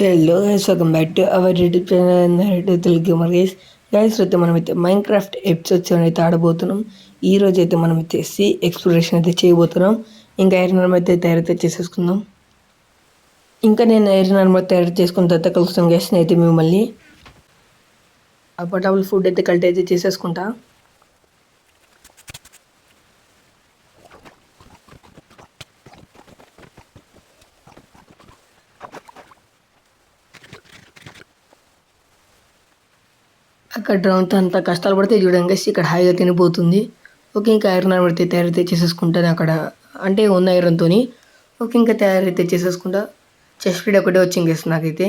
Hello guys, welcome back to our YouTube channel Telugu gamer guys. అయితే మనమైతే mind craft episodes అయితే ఆడబోతున్నాం. ఈ రోజు అయితే మనమైతే సీ ఎక్స్ప్లోరేషన్ అయితే చేయబోతున్నాం. ఇంకా ఐరన్ ఆర్మర్ అయితే తయారైతే చేసేసుకుందాం. ఇంకా నేను ఐరన్ ఆర్మర్ తయారు చేసుకున్న తర్వాత కలుస్తాం గైస్. అయితే మిమ్మల్ని అప్పటబుల్ ఫుడ్ అయితే కల్ట్ అయితే చేసేసుకుంటా. అక్కడ డ్రౌన్తో అంత కష్టాలు పడితే చూడండి, ఇక్కడ హాయిగా తినిపోతుంది. ఓకే, ఇంకా ఐరన్ పడితే తయారైతే చేసేసుకుంటాను అక్కడ, అంటే ఉన్న ఐరన్తో. ఓకే, ఇంకా తయారైతే చేసేసుకుంటా. చెస్ట్ స్పీడ్ ఒకటే వచ్చింది గైస్ నాకైతే.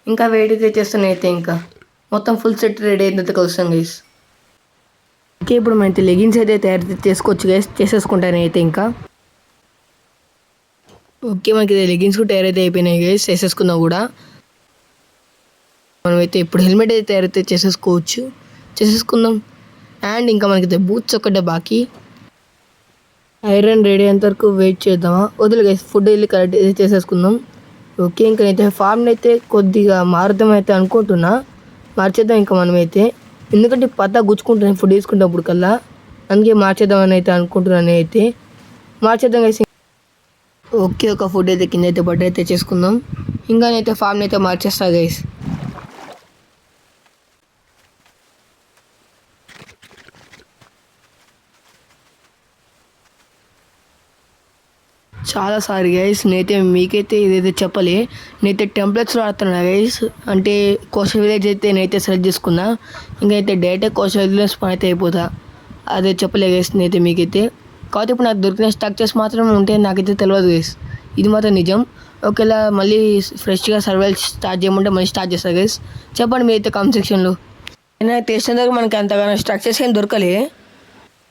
ఇంకా వెయిట్ అయితే చేస్తాను అయితే ఇంకా మొత్తం ఫుల్ సెట్ రెడీ అయినంత కలుస్తాం గైస్. ఓకే, ఇప్పుడు మనైతే లెగిన్స్ అయితే తయారైతే చేసుకోవచ్చు గైస్. చేసేసుకుంటాను అయితే ఇంకా. ఓకే, మనకి లెగిన్స్ కూడా తయారైతే అయిపోయినాయి గైస్. చేసేసుకుందాం కూడా. మనమైతే ఇప్పుడు హెల్మెట్ అయితే తయారైతే చేసేసుకుందాం. అండ్ ఇంకా మనకైతే బూట్స్ ఒక్కటే బాకీ. ఐరన్ రెడీ అయ్యేంత వరకు వెయిట్ చేద్దామా? వదిలి గైస్, ఫుడ్ వెళ్ళి కరెక్ట్ అయితే చేసేసుకుందాం. ఓకే, ఇంకా అయితే ఫార్మ్ని అయితే కొద్దిగా మారుద్దాం అయితే అనుకుంటున్నా. మార్చేద్దాం ఇంకా మనమైతే, ఎందుకంటే పత్తా గుచ్చుకుంటున్నాను ఫుడ్ తీసుకునేటప్పుడు కల్లా. అందుకే మార్చేద్దామని అయితే అనుకుంటున్నాను. అయితే మార్చేద్దాం గైస్. ఓకే, ఒక ఫుడ్ అయితే కింద అయితే బట్టర్ అయితే చేసుకుందాం. ఇంకా అయితే ఫార్మ్ని అయితే మార్చేస్తా గైస్. చాలా సారీ గైస్, నేనైతే మీకైతే ఇదైతే చెప్పలే. నేనైతే టెంప్లెట్స్లో ఆడుతున్నా గైస్. అంటే కోస్టల్ విలేజ్ అయితే నేనైతే సెలెక్ట్ చేసుకున్నా. ఇంకైతే డైరెక్ట్ కోస్టల్ విలేజ్ పని అయితే అయిపోతా. అదే చెప్పలే గైస్ నేనైతే మీకైతే. కాబట్టి ఇప్పుడు నాకు దొరికిన స్ట్రక్చర్స్ మాత్రం ఉంటే నాకైతే తెలియదు గైస్. ఇది మాత్రం నిజం. ఒకవేళ మళ్ళీ ఫ్రెష్గా సర్వైవల్ స్టార్ట్ చేయమంటే మళ్ళీ స్టార్ట్ చేస్తా గైస్. చెప్పండి మీరైతే కామెంట్ సెక్షన్లో. నేను తెలిసిన దగ్గర మనకి అంతగానో స్ట్రక్చర్స్ ఏం దొరకలే.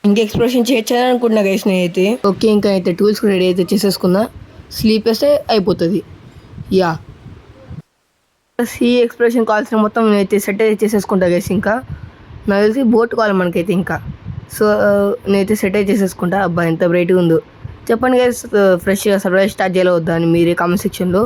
ఇంకా ఎక్స్ప్లోరేషన్ చేయొచ్చని అనుకుంటున్నా గైస్ నేనైతే. ఓకే, ఇంకా అయితే టూల్స్ రెడీ అయితే చేసేసుకున్నా. స్లీప్ వేస్తే అయిపోతుంది. యా, సీ ఎక్స్ప్లోరేషన్ కావాల్సిన మొత్తం నేనైతే సెట్ అయితే చేసేసుకుంటా గైస్. ఇంకా నాకు తెలిసి బోట్ కావాలి మనకైతే ఇంకా. సో నేనైతే సెట్ అయితే చేసేసుకుంటా. అబ్బా ఎంత బ్రైట్గా ఉందో. చెప్పండి గైస్, ఫ్రెష్గా సర్వైవ్ స్టార్ట్ చేయాలి వద్దా అని మీరే కామెంట్ సెక్షన్లో.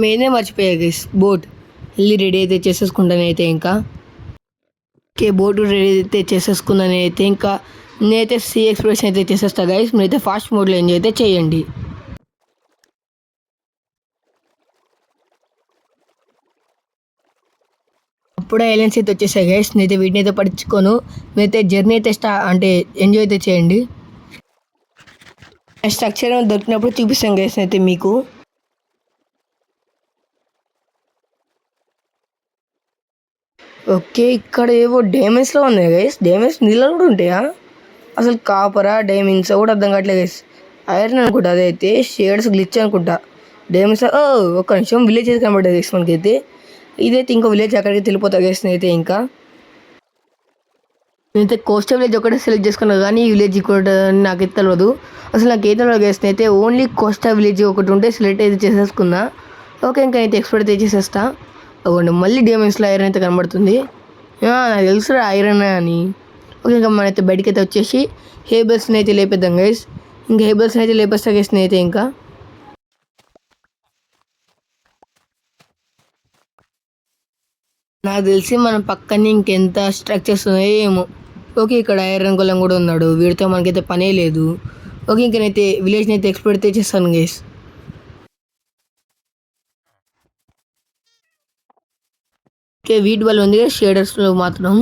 నేనే మర్చిపోయా గైస్, బోట్ వెళ్ళి రెడీ అయితే చేసేసుకుంటాను అయితే ఇంకా. ఓకే, బోట్ రెడీ అయితే చేసేసుకున్నాను అయితే ఇంకా. నేనైతే సీ ఎక్స్ప్లోరేషన్ అయితే చేసేస్తా గైస్. మీరైతే ఫాస్ట్ మోడ్లో ఎంజాయ్ అయితే చేయండి. అప్పుడే ఏలియన్స్ అయితే వచ్చేసాయి గైస్. నేనైతే వీటిని అయితే పట్టించుకోను. మీరైతే జర్నీ అయితే అంటే ఎంజాయ్ అయితే చేయండి. స్ట్రక్చర్ దొరికినప్పుడు చూపిస్తాను గైస్ అయితే మీకు. ఓకే, ఇక్కడ ఏవో డైమండ్స్లో ఉన్నాయి గైస్. డైమండ్స్ నీళ్ళు కూడా ఉంటాయా? అసలు కాపరా డైమండ్స్ కూడా అర్థం కావట్లేదు గైస్. ఐరన్ అనుకుంటా అదైతే, షేడ్స్ గ్లిచ్ అనుకుంటా. డైమండ్స్ ఒక్క నిమిషం, విలేజ్ అయితే కనబడ్డది గైస్ మనకైతే. ఇదైతే ఇంకో విలేజ్ అక్కడికి వెళ్ళిపోతా గైస్ అయితే ఇంకా. నేనైతే కోస్టల్ విలేజ్ ఒకటే సెలెక్ట్ చేసుకున్నా, కానీ ఈ విలేజ్ కూడా నాకైతే తెలియదు. అసలు నాకైతే తెలియదు గైస్. అయితే ఓన్లీ కోస్టల్ విలేజ్ ఒకటి ఉంటే సెలెక్ట్ అయితే చేసేసుకున్నా. ఓకే, ఇంకా అయితే ఎక్స్ప్లోర్ అయితే చేసేస్తా. అవ్వండి, మళ్ళీ డైమండ్స్లో ఐరన్ అయితే కనబడుతుంది. నాకు తెలుసు ఐరన్ అని. ఓకే, ఇంకా మనైతే బయటికి అయితే వచ్చేసి హేబల్స్ని అయితే లేపేద్దాం గైస్. ఇంకా హేబల్స్ని అయితే లేపేస్తా గైస్ అయితే ఇంకా. నాకు తెలిసి మనం పక్కనే ఇంకెంత స్ట్రక్చర్స్ ఉన్నాయో ఏమో. ఓకే, ఇక్కడ ఐరన్ గొల్లం కూడా ఉన్నాడు. వీడితో మనకైతే పనే లేదు. ఓకే, ఇంకనైతే విలేజ్ని అయితే ఎక్స్ప్లోర్ అయితే చేస్తాను గైస్. ఓకే, వీటి వల్ల ఉంది షేడర్స్లో మాత్రం.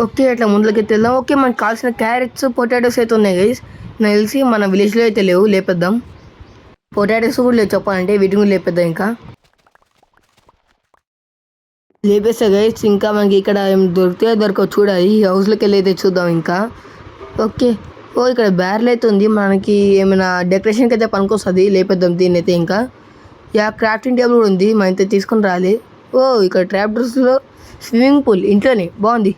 ఓకే, అట్లా ముందులోకి అయితే వెళ్దాం. ఓకే, మనకు కావాల్సిన క్యారెట్స్ పొటాటోస్ అయితే ఉన్నాయి గైస్. నాకు తెలిసి మన విలేజ్లో అయితే లేవు, లేపేద్దాం. పొటాటోస్ కూడా లేవు చెప్పాలంటే, వీటిని కూడా లేపేద్దాం ఇంకా. లేపేస్తా గైస్. ఇంకా మనకి ఇక్కడ ఏం దొరకవు చూడాలి. ఈ హౌస్లోకి వెళ్ళి అయితే చూద్దాం ఇంకా. ఓకే, ఇక్కడ బ్యారెల్ అయితే ఉంది. మనకి ఏమైనా డెకరేషన్కి అయితే పనికొస్తుంది. లేపేద్దాం దీన్ని అయితే ఇంకా. క్రాఫ్టింగ్ టేబుల్ కూడా ఉంది, మన అయితే తీసుకుని రాలి. ఇక్కడ ట్రాప్ డ్రెస్లో స్విమ్మింగ్ పూల్ ఇంట్లోనే బాగుంది.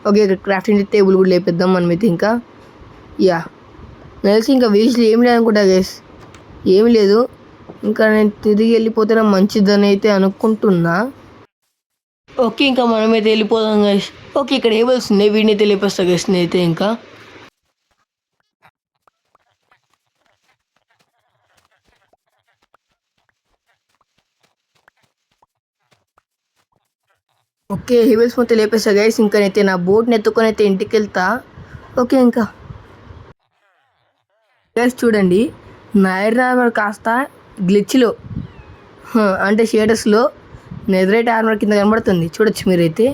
ఓకే, ఇక్కడ క్రాఫ్టింగ్ టేబుల్ కూడా లేపేద్దాం మనమైతే ఇంకా. తెలిసి ఇంకా వేస్ట్ ఏమి లేదనుకుంటా గైస్, ఏమి లేదు. ఇంకా నేను తిరిగి వెళ్ళిపోతేనే మంచిదని అయితే అనుకుంటున్నా. ఓకే. ఇంకా మనమైతే వెళ్ళిపోదాం గైస్. ఓకే. ఇక్కడ ఏబుల్స్ ఉన్నాయి. వీడినైతే లేపేస్తా గైస్ నేనైతే ఇంకా. ఓకే. హేబుల్స్ మొత్తం లేపేస్తా గైస్. ఇంకనైతే నా బోట్‌ని ఎత్తుకొని అయితే ఇంటికెళ్తా. ఓకే ఇంకా. గైస్ చూడండి. నా ఐరన్ ఆర్మర్ కాస్త గ్లిచ్‌లో అంటే షేడర్స్‌లో నెథరైట్ ఆర్మర్ కింద కనబడుతుంది. చూడొచ్చు మీరైతే.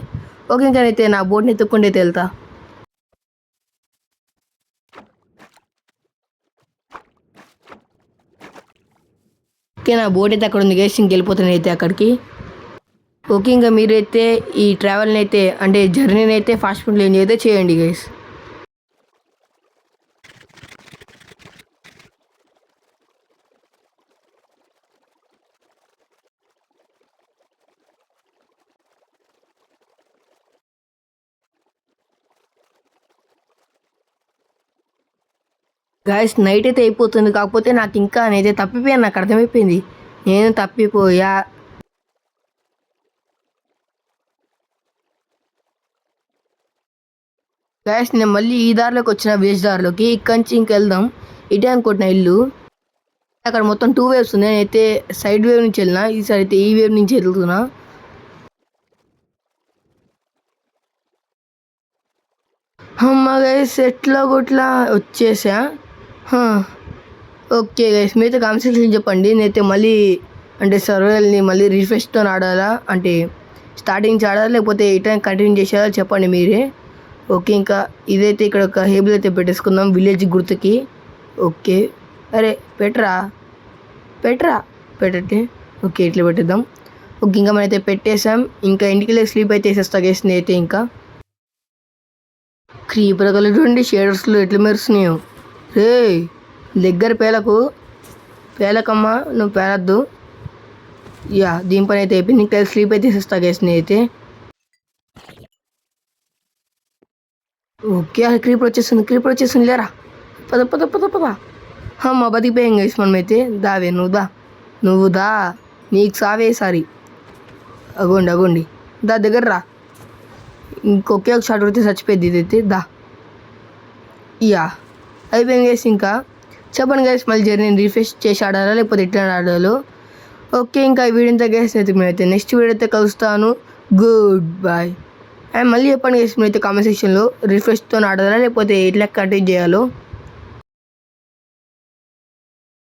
ఓకే. ఇంకనైతే నా బోట్‌ని ఎత్తుక్కుంటూ అయితే వెళ్తా. ఓకే. నా బోట్ అయితే అక్కడ ఉంది గైస్. ఇంకెళ్ళిపోతాను అయితే అక్కడికి. ఓకే. ఇంకా మీరైతే ఈ ట్రావెల్‌ని అయితే అంటే జర్నీని అయితే ఫాస్ట్ ఫుడ్‌లో ఎంజాయ్ అయితే చేయండి గైస్. గాయ్స్ నైట్ అయితే అయిపోతుంది. కాకపోతే నాకు ఇంకా నేనైతే తప్పిపోయాను. నాకు అర్థమైపోయింది. నేను తప్పిపోయా. గాయ్స్ నేను మళ్ళీ ఈ దారిలోకి వచ్చిన వేస్ట్ దారిలోకి. ఇక్కడి నుంచి ఇంకెళ్దాం. ఇటే అనుకుంటున్నా ఇల్లు. అక్కడ మొత్తం 2 వేవ్స్ ఉన్నాయి. నేనైతే సైడ్ వేవ్ నుంచి వెళ్ళినా. ఈసారి అయితే ఈ వేవ్ నుంచి వెళ్తున్నా. అమ్మ గైస్ ఎట్లా కొట్లా వచ్చేసా. ఓకే గైస్ మీరైతే కామెంట్ సెక్షన్లో చెప్పండి. నేనైతే మళ్ళీ అంటే సర్వేల్ని మళ్ళీ రిఫ్రెష్తో ఆడాలా, అంటే స్టార్టింగ్ నుంచి ఆడాలా, లేకపోతే ఇటైనా కంటిన్యూ చేసేలా చెప్పండి మీరే. ఓకే. ఇంకా ఇదైతే ఇక్కడ ఒక హేబుల్ అయితే పెట్టేసుకుందాం విలేజ్ గుర్తుకి. ఓకే. అరే పెట్టరా పెట్టండి. ఓకే ఇట్లా పెట్టేద్దాం. ఓకే. ఇంకా మనమైతే పెట్టేసాం. ఇంకా ఇంటికి వెళ్ళి స్లీప్ అయితే వేసేస్తా గైస్ నేనైతే ఇంకా. క్రీపర్ కలిగి షేడర్స్లో ఎట్లా మెరుస్తున్నాయో. రే దగ్గర పేలకమ్మా నువ్వు పేలద్దు. యా దీని పని అయితే అయిపోయింది. ఇంకా స్లీప్ అయితే వేసేస్తా గైస్ నేనైతే. ఓకే. అది క్రీపర్ వచ్చేస్తుంది లేరా. పద అమ్మ బతికిపోయాం గైస్ మనమైతే. దావే నువ్వు దా నీకు సావే సారి. అగోండి దా దగ్గర రా. ఇంకొకే ఒక షాట్ కొడితే చచ్చిపోయింది ఇదైతే. దా యా అయిపోయింది గైస్. ఇంకా చెప్పండి గైస్ మళ్ళీ జర్నీని రిఫ్రెష్ చేసి ఆడాలా, లేకపోతే ఎట్లా ఆడాలో. ఓకే. ఇంకా ఈ వీడియోతో గైస్ అయితే మేమైతే నెక్స్ట్ వీడియో అయితే కలుస్తాను. Good bye. అండ్ మళ్ళీ చెప్పండి గైస్ మీరైతే కామెంట్ సెక్షన్లో రిఫ్రెష్తో ఆడాలా, లేకపోతే ఎట్లా కంటిన్యూ చేయాలో.